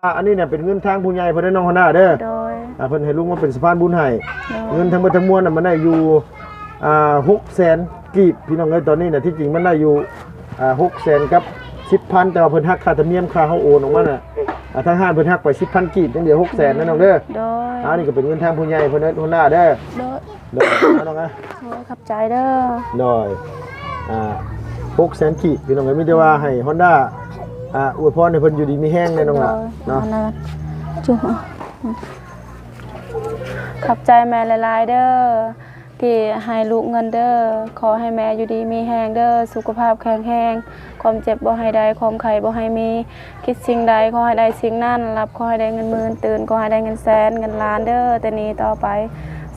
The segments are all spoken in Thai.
อันนี้เนี่ยเป็นเงินทางผู้ใหญ่เพิ่นได้น้องฮอนด้าเด้อโดยเพิ่นให้ลุงมาเป็นสะพานบุญให้เงินทั้งหมดทั้งมวลน่ะมันได้อยู่600,000กีบพี่น้องเอ้ยตอนนี้น่ะที่จริงมันได้อยู่600,000กับ10,000แต่ว่าเพิ่นหักค่าธรรมเนียมค่าเฮาโอนออกมาน่ะทางห้างเพิ่นหักไป10,000กีบจังเดียว600,000นั่นน้องเด้อโดยอันนี้ก็เป็นเงินทางผู้ใหญ่เพิ่นได้ฮอนด้าเด้อโดยน้องนะ โอ้ขับใจเด้อโดย600,000กีบพี่น้องเอ้ยมีแต่ว่าให้ฮอนด้าอวยพรให้เพิ่นอยู่ดีมีแห้งแน่น้องล่ะเนาะจุ๊บขับใจแม่หลายๆเด้อที่ให้ลูกเงินเด้อขอให้แม่อยู่ดีมีแห้งเด้อสุขภาพแข็งแรงความเจ็บบ่ให้ได้ความไข้บ่ให้มีคิดสิ่งใดขอให้ได้สิ่งนั้นรับขอให้ได้เงินหมื่นตื่นขอให้ได้เงินแสนเงินล้านเด้อแต่นี้ต่อไป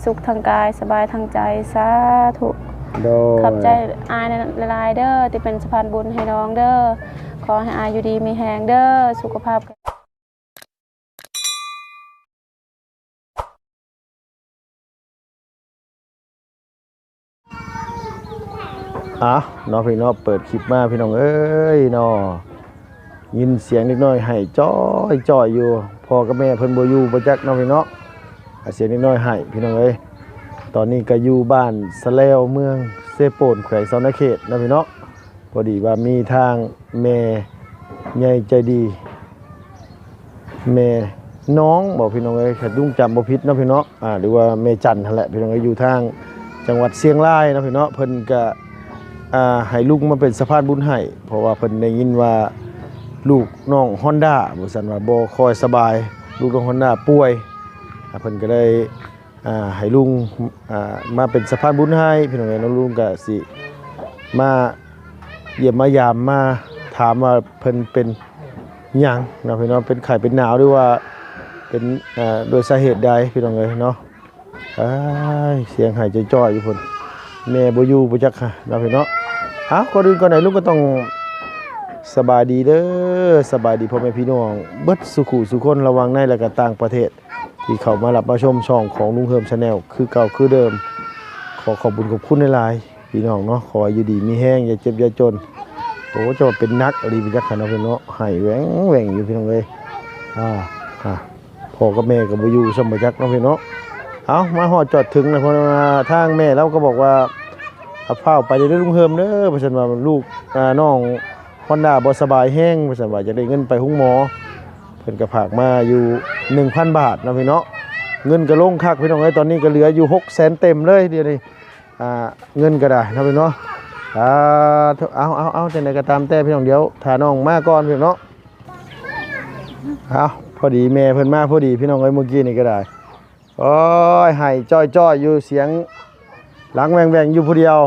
สุขทางกายสบายทางใจสาธุขับใจอายหลายๆเด้อที่เป็นสะพานบุญให้น้องเด้อขอให้อายอยู่ดีมีแห้งเด้อสุขภาพเนาะพี่น้องเปิดคลิปมาพี่น้องเอ้ยเนาะยินเสียงเล็กน้อยให้จ้อยอยู่พ่อกับแม่เพิ่นบ่อยู่บ่จักเนาะพี่น้องเสียงเล็กน้อยให้พี่น้องเอ้ยตอนนี้ก็อยู่บ้านสะแลวเมืองเซโปนแขวงสนเขตเนาะพี่น้องพอดีว่ามีทางแม่ใหญ่ใจดีแม่น้องบอกพี่น้องเอ้ยขัดดุ้งจำบ่ผิดเนาะพี่น้องหรือว่าแม่จันนั่นแหละพี่น้องเอ้ยอยู่ทางจังหวัดเชียงรายเนาะพี่น้องเพิ่นก็ให้ลูกมาเป็นสะพานบุญให้เพราะว่าเพิ่นได้ยินว่าลูกน้องฮอนด้าบ่ซั่นว่าบ่ค่อยสบายลูกน้องฮอนด้าป่วยเพิ่นก็ได้ให้ลุงมาเป็นสะพานบุญให้พี่น้องเอ้ยน้องลุงก็สิมาเยี่ยมมายามมาถามว่าเพิ่นเป็นหยังเนาะพี่น้องเป็นไข้เป็นหนาวหรือว่าเป็นโดยสาเหตุใดพี่น้องเอ้ยเนาะเสียงหายใจจ้อยอยู่พุ่นแม่บ่อยู่บ่จักค่ะเนาะพี่น้องก่อนอื่นก่อนไหนลุงก็ต้องสบายดีเด้อสบายดีพ่อแม่พี่น้องเบิดสุขุสุคนระวังในและก็ต่างประเทศที่เข้ามารับมาชมช่องของลุงเฮิม Channel คือเก่าคือเดิมขอขอบคุณขอบคุณหลายๆพี่น้องเนาะขออยู่ดีมีแห้งอย่าเจ็บอย่าจนโตจะเป็นนักอดีตจักค่ะเนาะพี่น้องให้แหว่งอยู่พี่น้องเอ้ยพ่อกับแม่ก็บ่อยู่สมบ่จักเนาะพี่น้องมาฮอดจอดถึงนะเพราะว่าทางแม่เราก็บอกว่าเอาเฝ้าไปเด้อลุงเฮิมเด้อเพราะฉะนั้นว่าลูกน้องฮอนด้าบ่สบายแห้งเพราะฉะนั้นว่าจะได้เงินไปหุ้งหมอเพิ่นก็ฝากมาอยู่ 1,000 บาทนะพี่น้องเงินก็ลงคักพี่น้องเอ้ยตอนนี้ก็เหลืออยู่ 600,000 เต็มเลยเดี๋ยวนี้เงินก็ได้นะพี่น้องเอาจังได๋ก็ตามแต่พี่น้องเดี๋ยวถ้าน้องมาก่อนพี่น้องพอดีแม่เพิ่นมาพอดีพี่น้องเอ้ยเมื่อกี้นี่ก็ได้โอ้ยให้จ้อยอยู่เสียงหลังแหว่งอยู่ผู้เดียว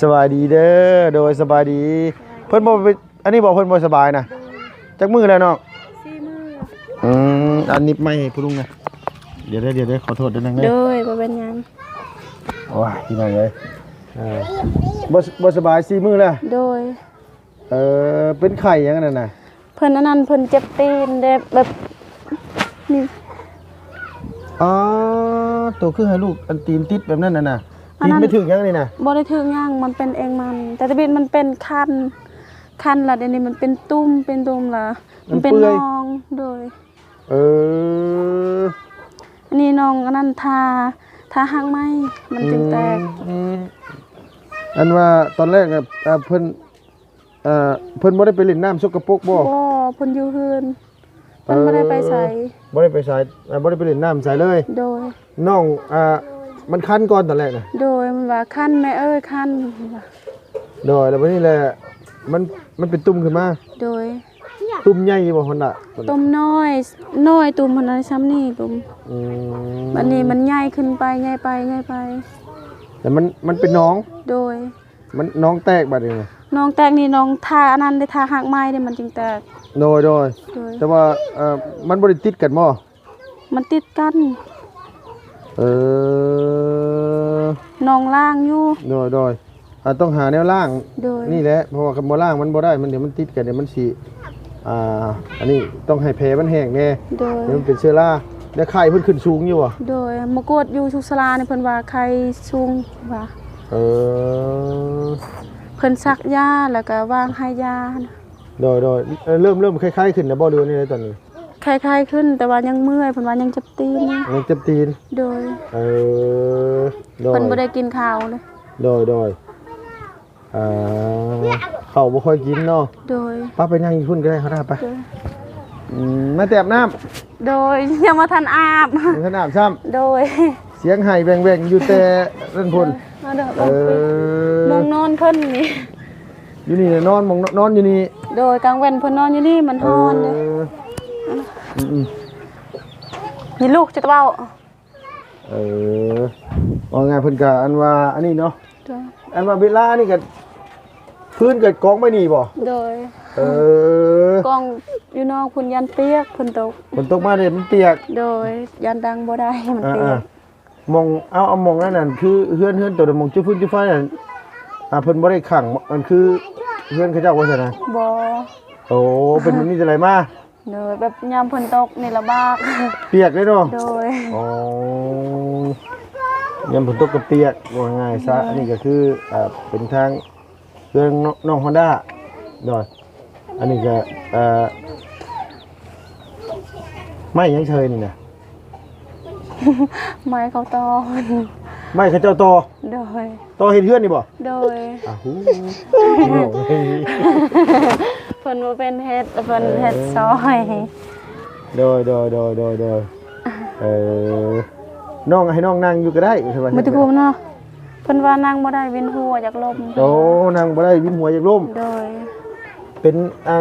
สบายดีเด้อโดยสบายดีเพิ่นบ่อันนี้บอกเพิ่นบ่สบายนะจักมื้อแล้วน้อง4 มื้ออันนี้ไม่ให้ผู้ลุงนะเดี๋ยวขอโทษด้วยนะโดยบ่เป็นหยังว้าพี่น้องเอ้ยบ่สบาย4 มื้อแล้วโดยเป็นไข้หยังนั่นน่ะเพิ่นอันนั้นเพิ่นเจ็บตีนเด้แบบนี่ตัวคือให้ลูกอันตีนติดแบบนั้นน่ะตีนไม่ถึงยังนี่น่ะบ่ได้ถึงยังมันเป็นเองแต่ตะบิดมันเป็นคันล่ะเดี๋ยวนี้มันเป็นตุ่มล่ะมันเป็นน้องโดยอันนี้น้องอันนั้นทาหางไม้มันจึงแตกอันว่าตอนแรกน่ะเพิ่นบ่ได้ไปเล่นน้ำสกปรกบ่เพิ่นอยู่เฮือนเพิ่นบ่ได้ไปไสบ่ได้ไปไสบ่ได้ไปเล่นน้ำไสเลยโดยน้องมันคันก่อนตอนแรกน่ะโดยมันว่าคันแม่เอ้ยคันโดยแล้วบัดนี้แหละมันเป็นตุ่มขึ้นมาโดยตุ่มใหญ่บ่คนน่ะตุ่มน้อยตุ่มมันนั้นซ้ำนี่ตุ่มบัดนี้มันใหญ่ขึ้นไปแต่มันเป็นน้องโดยมันน้องแตกบัดนี้น้องแตกนี่น้องทาอันนั้นได้ทาหักไม้ได้มันจึงแตกโดยแต่ว่ามันบ่ได้ติดกันบ่มันติดกันน้องล่างอยู่โดยต้องหาแนวล่างนี่แหละเพราะว่าบ่ล่างมันบ่ได้มันเดี๋ยวมันติดกันเดี๋ยวมันสิอันนี้ต้องให้แผลมันแห้งแน่เดี๋ยวมันเป็นเชื้อราแล้วไข้เพิ่นขึ้นสูงอยู่โดยมากวดอยู่สุสลานี่เพิ่นว่าไข้สูงว่าเพิ่นซักยาแล้วก็วางให้ยา โดยเริ่มคล้ายๆขึ้นแล้วบ่ดูนี่เลยตอนนี้ คล้ายๆขึ้นแต่ว่ายังเมื่อยเพิ่นว่ายังเจ็บตีนนะ มันเจ็บตีน โดย โดย เพิ่นบ่ได้กินข้าวเลย โดยข้าวบ่ค่อยกินเนาะ โดย ป้าไปนั่งอยู่พุ่นก็ได้เขาได้ไป โดย มาแตบน้ำ โดยยังมาทันอาบ มันขนาดซ้ โดย ำเสียงไห้แว่งๆอยู่แต่เรื่องพุ่น มาเด้อมองนอนเพิ่นนี่ อยู่นี่เนี่ยนอนนอนอยู่นี่ โดยกลางเว้นเพิ่นนอนอยู่นี่มันฮ้อนเด้ นี่ลูกจะเว้า ว่าไงเพิ่นก็อันว่าอันนี้เนาะ โดย อันว่าเวลานี่ก็พื้นเกิดกองไม่นี่บ่ โดย ก ล้องอยู่นอกพุ่นยันเปียกเพิ่นตก ฝนตกมาเนี่ยมันเปียก โดยยันดังบ่ได้มันเปียก มองเอามองนั่นน่ะคือเฮือนตัวมองจุ้ฟื้นจุ้ฟ้านั่นเพิ่นบ่ได้ขังมันคือเฮือนเขาเจ้าว่าซั่นนะ บ่ โอ้เป็นมันนี่จะไรมา โดยแบบยามฝนตกนี่ละบาก เปียกเลยเนาะ โดย อ๋อยามฝนตกก็เปียกว่าง่ายซะอันนี้ก็คือเป็นทางเฮือนน้อง Honda ดอยอันนี้ก็ไม่ยังเชยนี่นะ ไม้เขาตอน ไม่เขาเจ้าโต โดย โตเห็นเฮือนนี่บ่ โดย อ้าว เพิ่นบ่เป็นเฮ็ดเพิ่นเฮ็ดซอย โดยน้องให้น้องนั่งอยู่ก็ได้ใช่ป่ะ บ่ติภูมิเนาะเพิ่นว่านั่งบ่ได้เวียนหัวจากลม โอ้นั่งบ่ได้วินหัวจากลม โดย เป็น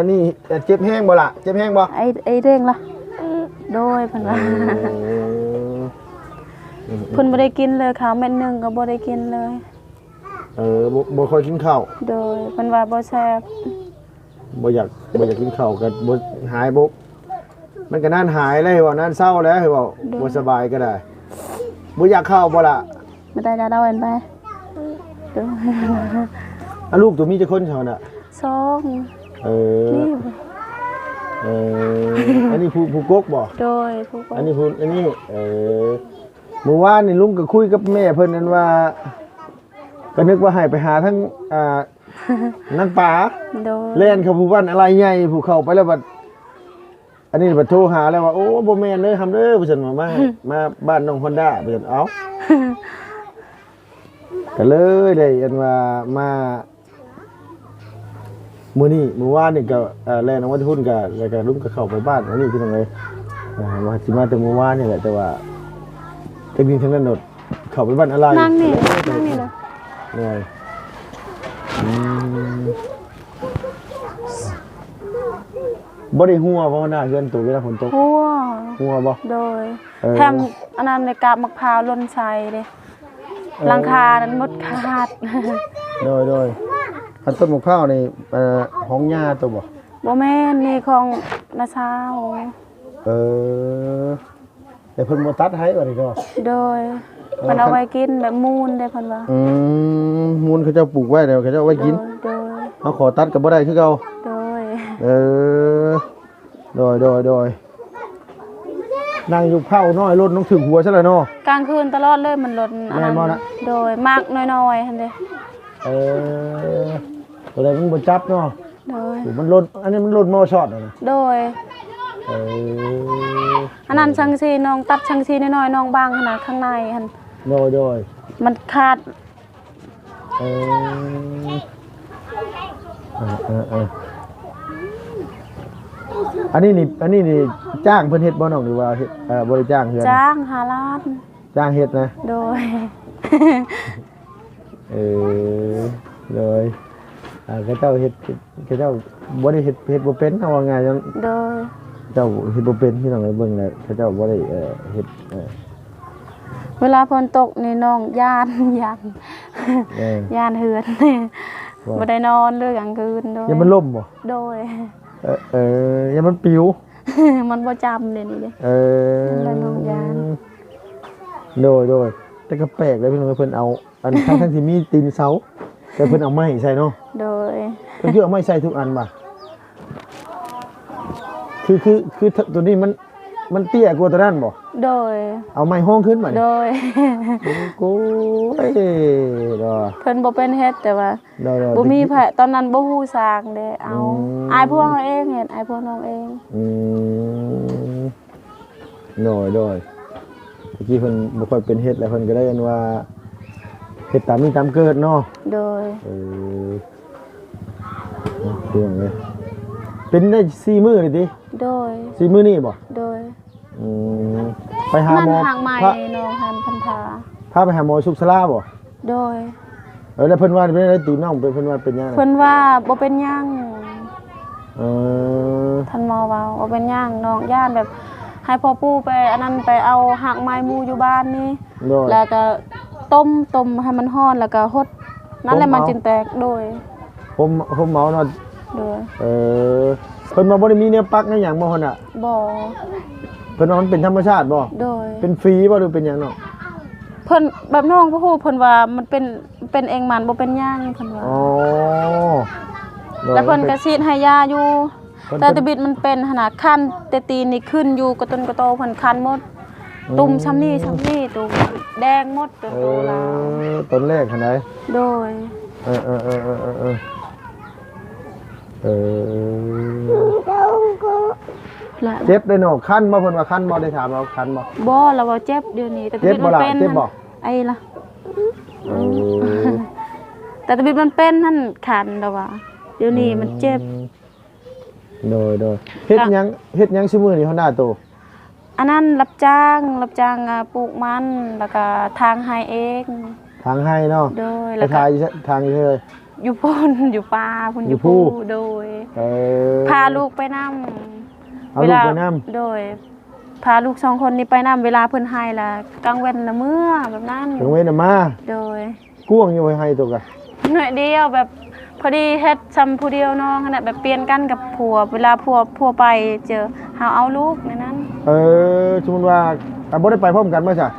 นี่เจ็บแห้งบ่ล่ะเจ็บแห้งบ่ ไอ้เร่งล่ะโดยเพิ่นว่าเพิ่นบ่ได้กินเลยข้าวเม็ดหนึงก็บ่ได้กินเลย บ่ค่อยกินข้าว โดยเพิ่นว่าบ่แซ่บ บ่อยากกินข้าวก็บ่หายบ่มันก็นานหายแล้วว่านานเศร้าแล้วให้ว่าบ่สบายก็ได้บ่อยากข้าวบ่ล่ะ บ่ได้ดาวเห็นไปโดย ลูกตัวมีจักคนเท่าน่ะ สอง เออ นี่ อันนี้ผู้กกบ่ โดยผู้คน อันนี้เมื่อวานนี่ลุงก็คุยกับแม่เพิ่นนั้นว่าก็นึกว่าให้ไปหาทั้งนางป่า โดย เล่นเขาผู้บ้านอะไรใหญ่ผู้เข้าไปแล้วบัดอันนี้บัดโทรหาแล้วว่าโอ้บ่แม่นเลยทำเด้อเพิ่นมามาบ้านน้อง Honda เพิ่นเอ้าก็เลยได้อันว่ามามื้อนี้เมื่อวานนี่ก็แล่นออกมาที่พุ่นก็แล้วก็ลุงก็เข้าไปบ้านอันนี้พี่น้องเอ้ยว่าสิมาแต่เมื่อวานนี่แหละแต่ว่าแต่มีทั้งนั้นหมดเข้าไปบ้านอะไร นั่งนี่เลย เลยบ่ได้หัวเพราะว่าหน้าเฮือนตัวเวลาฝนตก หัว บ่ โดยแถมอันนั้นในกาบมะพร้าวล้นใส่เด้หลังคานั้นหมดขาด โดยอันต้นมะพร้าวนี่ห้องหญ้าตัวบ่ บ่แม่นนี่ของนาซาว แต่เพิ่นบ่ตัดให้ว่านี่ก็ โดยเพิ่นเอาไว้กินแบบมูลได้เพิ่นว่า มูลเขาเจ้าปลูกไว้แล้วเขาเจ้าเอาไว้กิน โดย เขาขอตัดก็บ่ได้คือเก่า โดย โดยนั่งอยู่เผาน้อยรถน้องถึงหัวซะแล้วเนาะ กลางคืนตลอดเลยมันลดอันนั้น แม่นบ่น่ะ โดยมากน้อยๆหั่นเด้ ตัวใดมันบ่จับเนาะ โดย มันรถอันนี้มันรถมอช็อตนะ โดยอันนั้นชังซีน้องตัดชังซีน้อยๆน้องบางขนาดข้างในหั่น โดย มันขาด อันนี้นี่จ้างเพิ่นเฮ็ดบ่น้องหรือว่าเฮ็ดบ่ได้จ้างเฮือน จ้าง5ล้าน จ้างเฮ็ดนะ โดย เลยเขาเจ้าเฮ็ดเขาเจ้าบ่ได้เฮ็ดบ่เป็นเอาว่าไงจัง โดย เจ้าเฮ็ดบ่เป็นพี่น้องเอ้ยเบิ่งแล้วเขาเจ้าบ่ได้เฮ็ด เวลาฝนตกนี่น้องย่าน ย่านเฮือน บ่ได้นอนเลยกลางคืนโดย ยังมันล่มบ่ โดย ยังมันปิว มันบ่จำเลยนี่เด้ แล้วน้องยาน โดยแต่ก็แปลกเลยพี่น้องเพิ่นเอาอันทั้งที่มีตีนเสาแต่เพิ่นเอาไม้ใส่เนาะ โดย เพิ่นคือเอาไม้ใส่ทุกอันบ่ะคือตัวนี้มัน มันเตี้ยกว่าตัวนั้นบ่ โดย เอาไม้ห้องขึ้นมา โด นี่ ย กูเอ้ยดอ เพิ่นบ่เป็นเฮ็ดแต่ว่า ดอ บ่มีไผตอนนั้นบ่ฮู้สร้างเด้เอาอายพวกเราเองเฮ็ดอายพวกน้องเอง โดยเมื่อกี้เพิ่นบ่ค่อยเป็นเฮ็ดแล้วเพิ่นก็ได้อันว่าเฮ็ดตามมีตามเกิดเนาะ โดย เรื่องเลยเป็นได้4มื้อเลยติ โดย 4มื้อนี่บ่ โดย อืมไปหา มัน หมอ ทางใหม่ พา น้องหันพันธา พาไปหาหมอสุขศาลาบ่ โดย แล้วเพิ่นว่าเป็นได้ตีน้องเพิ่นว่าเป็นยังไง เพิ่นว่าบ่เป็นหยัง เออ ท่านหมอเว้าบ่เป็นหยังน้องย่านแบบ ให้พ่อปู่ไปอันนั้นไปเอาหักไม้หมู่อยู่บ้านนี่ โดย แล้วก็ต้มให้มันร้อนแล้วก็หดนั่นแหละมันจึงแตกโดย ผมเมาเนาะ โดย เพิ่นมาบ่ได้มีแนวปักในหยังบ่หั่นน่ะ บ่ เพิ่นว่ามันเป็นธรรมชาติบ่ โดย เป็นฟรีบ่หรือเป็นหยังเนาะ เพิ่นแบบน้องบ่ฮู้เพิ่นว่ามันเป็นเองมันบ่เป็นหยังเพิ่นว่า อ๋อโดย แล้วเพิ่นก็ฉีดให้ยาอยู่ เพิ่น แต่ตะบิดมันเป็นขนาดคันแต่ตีนนี่ขึ้นอยู่กระต้นกระโตเพิ่นคันหมด ตุ่มช้ำนี่ตุ่มแดงหมดเป็นตัวลาว ต้นแรกหั่นใด โดย เออและ เจ็บได้เนาะคันบ่เพิ่นว่าคันบ่ได้ถามเราคันบ่ บ่เราว่าเจ็บเดี๋ยวนี้แต่ตะ เจ็บ บิด บ่ มัน ล่ะ เป็น เจ็บบ่ ไอ้ล่ะแต่ตะบิดมันเป็นนั่นคันแล้วว่าเดี๋ยวนี้มันเจ็บ โดยเฮ็ดหยังซุมื้อนี้เฮาหน้าโต อันนั้นรับจ้างปลูกมันแล้วก็ทางให้เอง ทางให้เนาะ โดย ไป แล้วก็ ทายทางเลย อยู่พุ่นอยู่ป่าพุ่น อยู่ภู โดย เออ พาลูกไปนำ เอาลูกไปนำ โดย พาลูก2คนนี้ไปนำเวลาเพิ่นให้ล่ะกลางเว้นละเมื่อแบบนั้น ถึงเว้นน่ะมา โดย ก้วงอยู่ไว้ให้ตัวกะ หน่อยเดียวแบบพอดีเฮ็ดซ้ำผู้เดียวเนาะขนาดแบบเปลี่ยนกันกับผัวเวลาผัวไปเจอเฮาเอาลูกในนั้น สมมุติว่าบ่ได้ไปพร้อมกันบ่จ้ะ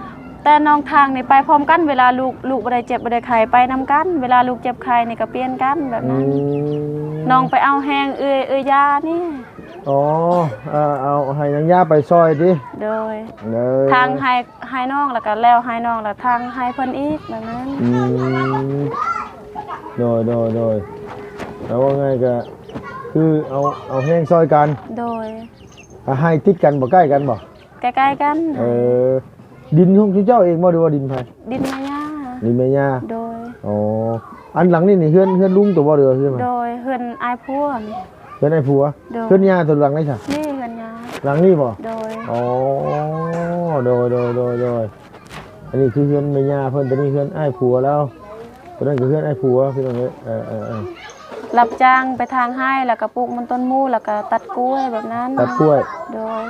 แต่น้องทางนี่ไปพร้อมกันเวลาลูกบ่ได้เจ็บบ่ได้ไข้ไปนำกัน เวลาลูกเจ็บไข้นี่ก็เปลี่ยนกันแบบนั้นน้องไปเอาแฮงเอ้ยยานี่ อ๋อเอาให้นางย่าไปซอยดิ โดย เด้อ ทางให้น้องแล้วก็แล้วให้น้องแล้วทางให้เพิ่นอีกแบบนั้น โดยแล้วว่าไงก็คือเอาแห้งซอยกัน โดย ให้ติดกันบ่ใกล้กันบ่ ใกล้ๆกัน ดินของเจ้าเองบ่หรือว่าดินไผ ดินแม่ย่า ดินแม่ย่า โดย อ๋ออันหลังนี่เฮือนลุงตัวบ่เรือใช่มั้ย โดยเฮือนอายพัวนี่ เฮือนไอ้ผัว โดย เฮือนย่าตัวหลังได้จ้ะ นี่เฮือนย่า หลังนี่บ่ โดย อ๋อโดยอันนี้คือเฮือนแม่ย่าเพิ่นตัวนี้เฮือนอ้ายผัวแล้วตัวนั้นคือเฮือนอ้ายผัวพี่น้องเอ้ยรับจ้างไปทางให้แล้วก็ปลูกมันต้นหมู่แล้วก็ตัดกล้วยแบบนั้น ตัดกล้วย โดย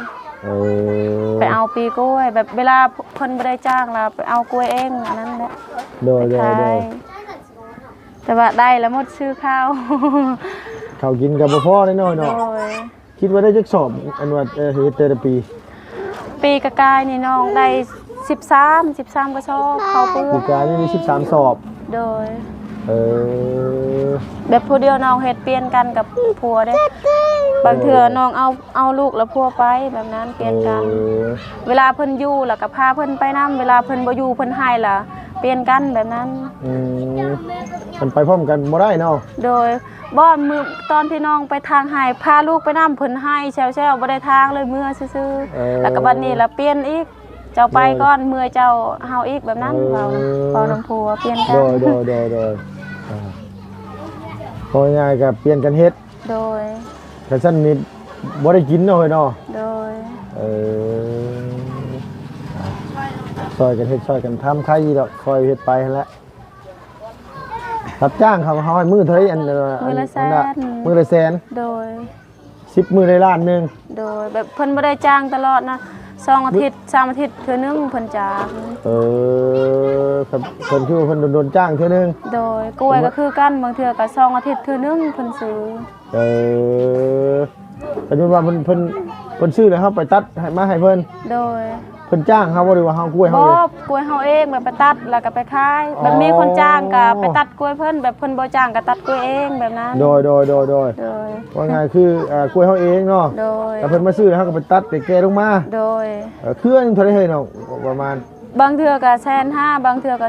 ไป ไปเอาปีกล้วย แบบเวลาเพิ่นบ่ได้จ้างเราไปเอากล้วยเองอันนั้นแหละ โดย ขายแต่ว่าได้แล้วหมดซื้อข้าว เขากินกับบ่พอแน่นอน โด เนาะ ย คิดว่าได้จักสอบอันว่าเฮ็ดแต่ละปี ปีกกายนี่น้องได้13กระสอบข้าวเปลือ ปี ก กายนี่มี13สอบ โดย เออ แบบผู้เดียวน้องเฮ็ดเปลี่ยนกันกับผัวเด้บางเทื่อน้องเอาลูกแล้วผัวไปแบบนั้นเปลี่ยนกัน เวลาเพิ่นอยู่แล้วก็พาเพิ่นไปนํเวลาเพิ่นบ่อยู่เพิ่นให้ล่ะเปลี่ยนกันแบบนั้น มันไปพร้อมกันบ่ได้เนาะ โดยบ่มือตอนที่น้องไปทางให้พาลูกไปนํเพิ่นให้แซวๆบ่ได้ทางเลยเมื่อซื่อๆแล้วก็บัดนี้ล่ะเปลี่ยนอีกเจ้าไปก่อนเมื่อเจ้าเฮาอีกแบบนั้นเว้าน้ำผัวเปลี่ยนกัน โดยพอง่ายๆก็เปลี่ยนกันเฮ็ด โดย แต่ซั่นนี่บ่ได้กินเนาะเฮ้ยเนาะ โดย ซอยกันเฮ็ดซอยกันทำใครดอกคอยเฮ็ดไปหั่นแหละรับจ้างเขาให้มื้อเท่าไหร่อัน มื้อละแสน มื้อละแสน โดย 10มื้อได้ล้านหนึง โดยแบบเพิ่นบ่ได้จ้างตลอดนะ2อาทิตย์3อาทิตย์เทื่อนึงเพิ่นจ้าง ครับเพิ่นคือว่าเพิ่นโดนจ้างเทื่อนึง โดยกล้วยก็คือกันบางเทื่อก็2อาทิตย์เทื่อนึงเพิ่นซื้อ ปัจจุบันเพิ่นซื้อแล้วเฮาไปตัดให้มาให้เพิ่น โดย เพิ่นจ้างเฮาบ่หรือว่าเฮากล้วยเฮา บ่ เอง กล้วยเฮาเองแบบไปตัดแล้วก็ไปขาย อ๋อ แบบมีคนจ้างก็ไปตัดกล้วยเพิ่นแบบเพิ่นบ่จ้างก็ตัดกล้วยเองแบบนั้น โดย โดย ว่าไงคือกล้วยเฮาเองเนาะ โดย แต่เพิ่นมาซื้อแล้วเฮาก็ไปตัดไปแกะลงมา โดย เครือนึงเท่าไหร่เฮ้ยเนาะประมาณ บางเทื่อก็150,000บางเทื่อก็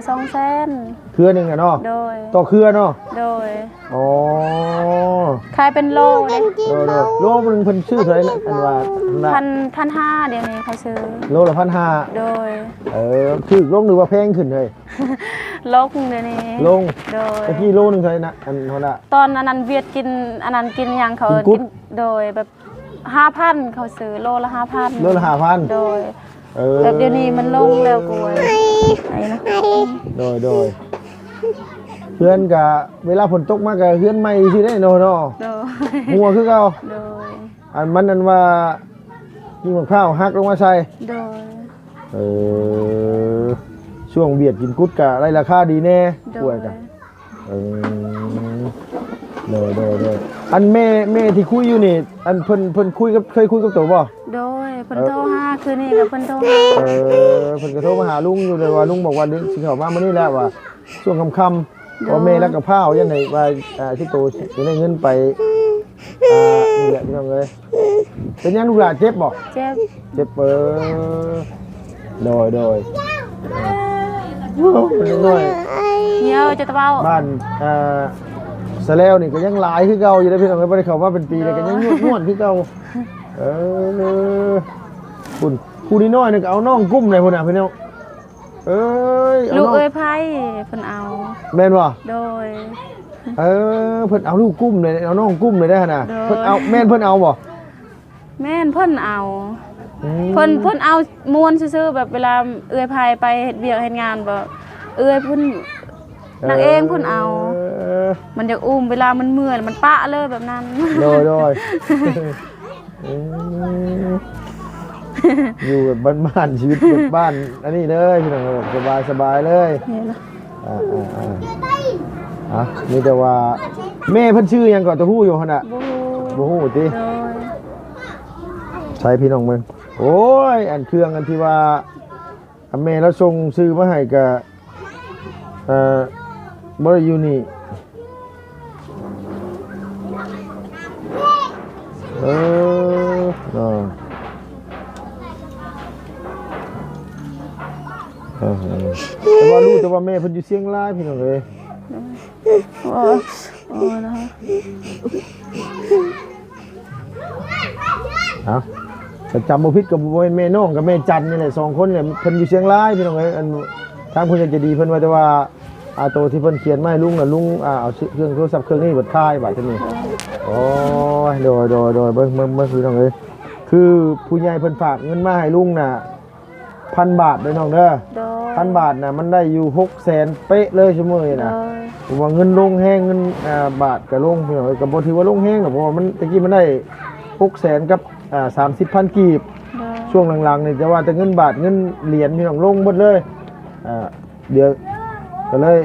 200,000 เครือนึงอะเนาะ โดย ต่อเครือเนาะ โดย อ๋อ ขายเป็นโลเลย โดยโลนึงเพิ่นซื้อเท่าไหร่นะอันว่าละ 1,500เดี๋ยวนี้เขาซื้อ โลละ1,500 โดย ถูกลงหรือว่าแพงขึ้นเลย โลกเดี๋ยวนี้ ลง โดย ตะกี้โลนึงเท่าไหร่นะอันเท่าน่ะ ตอนอันนั้นเวียดกินอันนั้นกินหยังเขา กินกุ๊ด โดยแบบ 5,000เขาซื้อโลละ 5,000 โลละ5,000 โดย เออ แบบเดี๋ยวนี้มันลงแล้วกล้วยไอ้นะ โดยเพื่อนกะเวลาฝนตกมากกะเพื่อนใหม่สิได้เนาะ โดย หัวคือเก่า โดย อันมันนั่นว่ากินกับข้าวหักลงมาใส่ โดย เออช่วงเบียดกินกุดกะไรราคาดีแน่ โด ป่วย ยกะเออโดยอันแม่ที่คุยอยู่นี่อันเพิ่นคุยกับเคยคุยกับตัวบ่ โดยเพิ่นโทรหาคืนนี้กับเพิ่นโทรหา เพิ่นก็โทรมาหาลุงอยู่เลยว่าลุงบอกว่าเดี๋ยวสิเข้ามามื้อนี้แล้วว่าช่วงค่ำๆว่าแม่รักกับข้าวยันไหนว่าที่โตสิได้เงินไปนี่แหละพี่น้องเอ้ยเป็นยังลูกหลานเจ็บบ่ เจ็บ เจ็บโดยมันน้อย เหี่ยวจะตะเบ้า บ้านสะแล้วนี่ก็ยังหลายคือเก่าอยู่ได้พี่น้องเอ้ยบ่ได้เข้ามาเป็นปีเลยก็ยังม่วนคือเก่าคุณครูนี่น้อยนึงเอาน้องกุ้มเลยพุ่นน่ะพี่น้องเอ้ย ลูก น้อง เอ้ยไผเพิ่นเอา แม่นบ่ โดย เพิ่นเอาลูกกุ้มเลยเอาน้องกุ้มเลยได้ขนาด โดย เพิ่นเอาแม่นเพิ่นเอาบ่ แม่นเพิ่นเอา เพิ่นเอามวนซื่อๆแบบเวลาเอื้อยไผไปเฮ็ดเวียกเฮ็ดงานบ่เอื้อยเพิ่นนางเองเพิ่นเอา มันอยากอุ้มเวลามันเมื่อยมันปะเลยแบบนั้น โดยอยู่แบบบ้านๆชีวิตแบบบ้านอันนี้เลยพี่น้องแบบสบายๆเลย นี่ล่ะ มีแต่ว่าแม่เพิ่นชื่อหยังก่อนตะฮู้อยู่หั่นน่ะ บ่ฮู้ บ่ฮู้ติ โดย ใช้พี่น้องมึงโอ้ยอันเครื่องอันที่ว่าแม่แล้วส่งซื้อมาให้ก็บ่ได้อยู่นี่แต่ว่ารู้แต่ว่าแม่เพิ่นอยู่เชียงรายพี่น้องเอ้ย โอ้นะคะ แต่จำบ่ผิดกับแม่น้องกับแม่จันนี่แหละ2คนเนี่ยเพิ่นอยู่เชียงรายพี่น้องเอ้ยอันทางเพิ่นจะดีเพิ่นว่าแต่ว่าโตที่เพิ่นเขียนมาให้ลุงน่ะลุงเอาเครื่องโทรศัพท์เครื่องนี้เบิดค่ายบาดนี้โอ้ยโดยเบิ่งพี่น้องเอ้ยคือผู้ใหญ่เพิ่นฝากเงินมาให้ลุงน่ะ 1,000 บาทเด้อน้องเด้อ โดย 1,000 บาทน่ะมันได้อยู่ 600,000 เป๊ะเลยชั่วโมงนี้ โด น่ะ ย ผมว่าเงินลงแห้งเงินบาทก็ลงพี่น้องเอ้ยก็บ่ถือว่าลงแห้งหรอกเพราะว่ามันตะกี้มันได้ 600,000 กับ30,000 กีบ โดย ช่วงหลังๆนี่จะว่าแต่เงินบาทเงินเหรียญพี่น้องลงหมดเลยเดี๋ยวก็เลย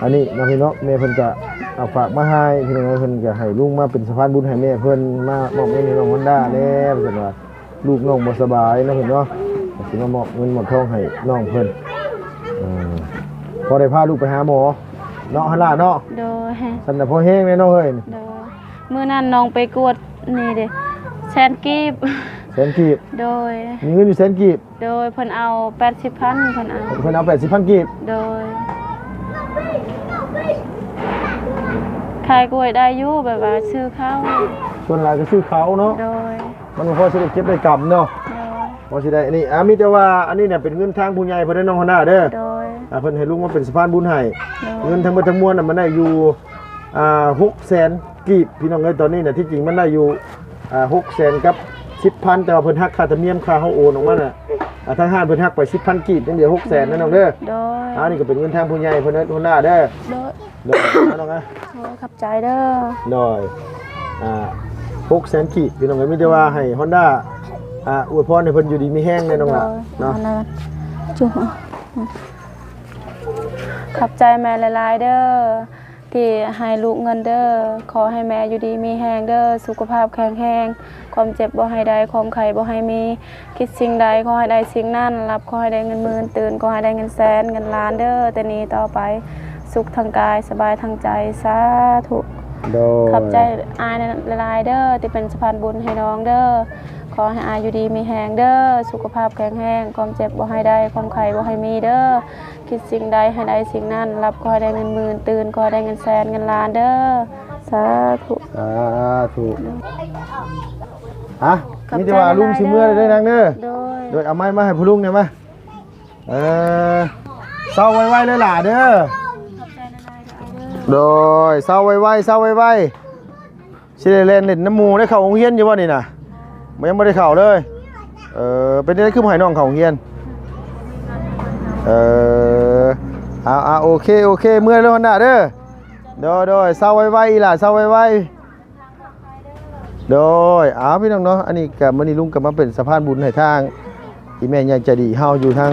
อันนี้น้องพี่น้องแม่เพิ่นก็เอาฝากมาให้พี่น้องเพิ่นก็ให้ลุงมาเป็นสะพานบุญให้แม่เพิ่นมามอบเงินให้น้องฮอนด้าแล้วเพิ่นว่าลูกน้องบ่สบายนะเพิ่นเนาะก็สิมามอบเงินมอบทองให้น้องเพิ่นพอได้พาลูกไปหาหมอเนาะหั่นล่ะเนาะ โดย สั่นน่ะพอแห้งแน่เนาะเฮ้ย โดยมื้อนั้นน้องไปกวดนี่เด้แสนกีบ แสนกีบ โดย มีเงินอยู่แสนกีบ โดยเพิ่นเอา 80,000เพิ่นเอา เพิ่นเอา80,000กีบ โดยขายกล้วยได้อยู่แบบว่าซื้อข้าว ส่วนหลายก็ซื้อเขาเนาะ โดย มันบ่พอสิได้เก็บได้กำเนาะ โดย พอสิได้อันนี้มีแต่ว่าอันนี้เนี่ยเป็นเงินทางผู้ใหญ่เพิ่นได้น้องฮอนด้าเด้อ โดย เพิ่นให้ลุงมาเป็นสะพานบุญให้ โดย เงินทั้งหมดทั้งมวลน่ะมันได้อยู่600,000กีบพี่น้องเอ้ยตอนนี้น่ะที่จริงมันได้อยู่600,000กับ10,000แต่ว่าเพิ่นหักค่าธรรมเนียมค่าเฮาโอนออกมาน่ะทางห้างเพิ่นหักไป10,000กีบจังเดียว600,000นั่นน้องเด้อ โดย อันนี้ก็เป็นเงินทางผู้ใหญ่เพิ่นได้ฮอนด้าเด้อ โดย เด้อน้องนะ โอ้ยขับใจเด้อ หน่อย600,000กีบพี่น้องเอ้ยมีแต่ว่าให้ Honda อวยพรให้เพิ่นอยู่ดีมีแห้งแน่น้องล่ะเนาะ จุ๊บขับใจแม่หลายๆเด้อ ที่ให้ลูกเงินเด้อขอให้แม่อยู่ดีมีแฮงเด้อสุขภาพแข็งแรงความเจ็บบ่ให้ได้ความไข้บ่ให้มีคิดสิ่งใดขอให้ได้สิ่งนั้นรับขอให้ได้เงินหมื่นตื่นขอให้ได้เงินแสนเงินล้านเด้อแต่นี้ต่อไปสุขทางกายสบายทางใจสาธุ โดย ขอบใจอายหลายๆเด้อที่เป็นสะพานบุญให้น้องเด้อขอให้อายอยู่ดีมีแฮงเด้อสุขภาพแข็งแรงความเจ็บบ่ให้ได้ความไข้บ่ให้มีเด้อคิดสิ่งใดให้ได้สิ่งนั้นรับขอให้ได้เงินหมื่นตื่นขอให้ได้เงินแสนเงินล้านเด้อสาธุ สาธุฮะนี่จะว่าลุงสิเมื่อได้นางเด้อ โดย โดยเอาไม้มาให้ผู้ลุงเนี่ยมาเศร้าไว้ๆเลยล่ะเด้อ ขอบใจหลายๆเด้อ โดยเศร้าไว้ๆเศร้าไว้ๆสิได้เล่นเล่นน้ำหมูได้เข้าโรงเรียนอยู่บ่นี่น่ะมันยังบ่ได้เข้าเลยเป็นได้คือบ่ให้น้องเข้าโรงเรียนเอาโอเคเมื่อแล้วหั่นน่ะเด้อโดยเศร้าไว้ๆล่ะเศร้าไว้ๆโดยพี่น้องเนาะอันนี้ก็มื้อนี้ลุงก็มาเป็นสะพานบุญให้ทางที่แม่ใหญ่ใจดีเฮาอยู่ทาง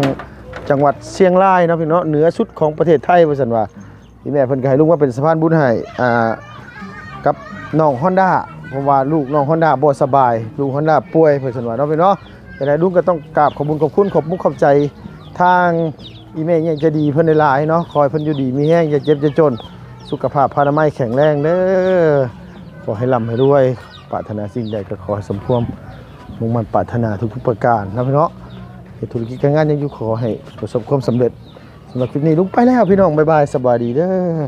จังหวัดเชียงรายเนาะพี่น้องเหนือสุดของประเทศไทยว่าซั่นว่าที่แม่เพิ่นก็ให้ลุงว่าเป็นสะพานบุญให้กับน้อง Honda เพราะว่าลูกน้อง Honda บ่สบายลูก Honda ป่วยเพิ่นซั่นว่าเนาะพี่เนาะแต่ได้ลุงก็ต้องกราบขอบคุณขอบมุกขอบใจทางอีแม่ใหญ่ใจดีเพิ่นหลายๆเนาะขอให้เพิ่นอยู่ดีมีแรงอย่าเจ็บอย่าจนสุขภาพพลานามัยแข็งแรงเด้อขอให้ร่ำให้รวยปรารถนาสิ่งใดก็ขอให้สมความมุ่งมั่นปรารถนาทุกๆประการนะพี่เนาะธุรกิจการงานยังอยู่ขอให้ประสบความสำเร็จสำหรับคลิปนี้ลุงไปแล้วพี่น้องบ๊ายบายสบายดีเด้อ